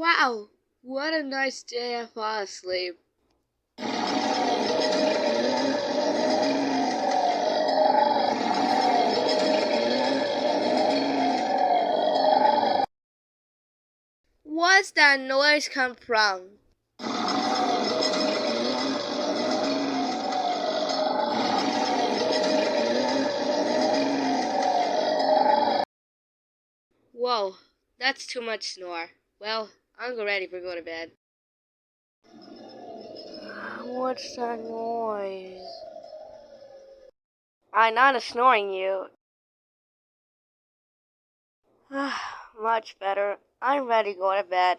Wow, what a nice day I fall asleep. What's that noise come from? Whoa, that's too much snore. Well, I'm ready for go to bed. What's that noise? I'm not snoring you. Much better. I'm ready to go to bed.